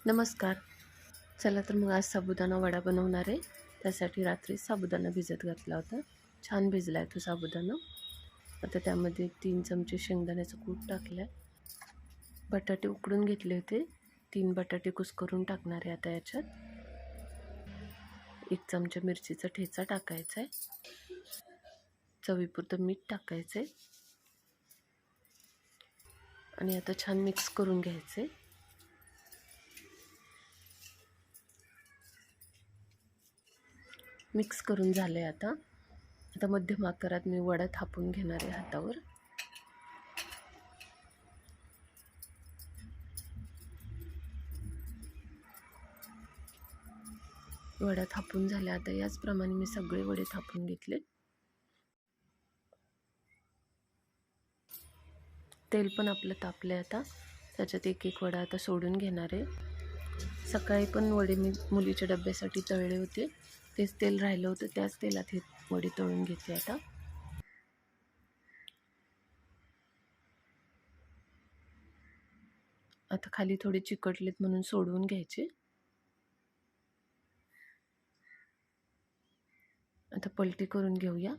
नमस्कार. चला तर मग आज साबुदाणा वडा बनवणार आहे. त्यासाठी रात्री साबुदाणा भिजत घातला होता. छान भिजला आहे तो साबुदाणा. आता त्यामध्ये 3 चमचे शेंगदाण्याचं कूट टाकलं आहे. बटाटे उकडून घेतले होते. 3 बटाटे कुस्करून टाकणार आहे आता याच्यात. 1 चमचा मिरचीचा ठेचा टाकायचा आहे. चवीपुरतं मीठ टाकायचं आहे. आणि आता छान मिक्स करून घ्यायचं आहे. मिक्स करून झाले आता मध्यम आकारात मी वडा थापून घेणार आहे हातावर. वडा थापून झाले. आता याचप्रमाणे मी सगळे वडे थापून घेतले. तेल पण आपलं तापले. आता त्याच्यात एक एक वडा आता सोडून घेणार आहे. सकाळी पण वडे मी मुलीच्या डब्यासाठी तळले होते. तेच तेल राहिलं होतं, त्याच तेलात हे वडे तळून घेतले. आता खाली थोडे चिकटलेत म्हणून सोडवून घ्यायचे. आता पलटी करून घेऊया.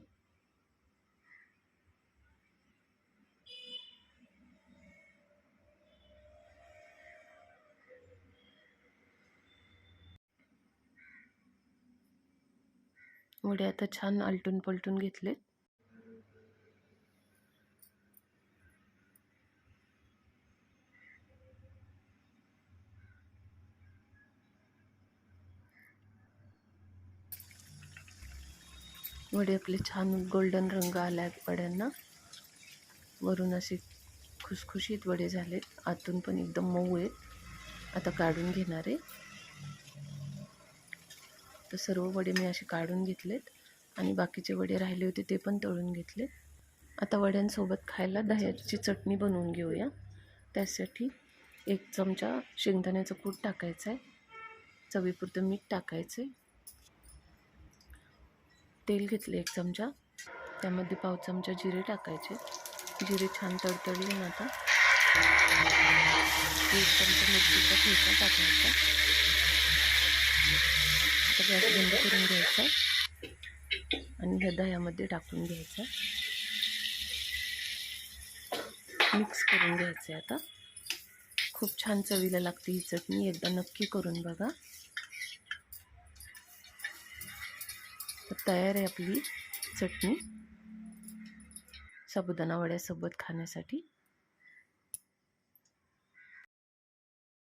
वडे आता छान आलटून पलटून घेतले. वडे आपले छान गोल्डन रंग आला वड्यांना. वरून असे खुसखुशीत वडे झालेत. आतून पण एकदम मऊ आहेत. आता काढून घेणार आहे. तर सर्व वडे मी असे काढून घेतलेत आणि बाकीचे वडे राहिले होते ते पण तळून घेतले. आता वड्यांसोबत खायला दह्याची चटणी बनवून घेऊया. त्यासाठी 1 चमचा शेंगदाण्याचं कूट टाकायचं आहे. चवीपुरतं मीठ टाकायचं आहे. तेल घेतले 1 चमचा. त्यामध्ये पाव चमचा जिरे टाकायचे. जिरे छान तडतडले ना आता 1 चमचा मिरचीचा ठेचा टाकायचा. आता गॅस बंद करून घ्यायचा आणि ह्या दह्यामध्ये टाकून घ्यायचा. मिक्स करून घ्यायचं आहे. आता खूप छान चवीला लागते ही चटणी. एकदा नक्की करून बघा. तर तयार आहे आपली चटणी साबुदाणा वड्यासोबत खाण्यासाठी.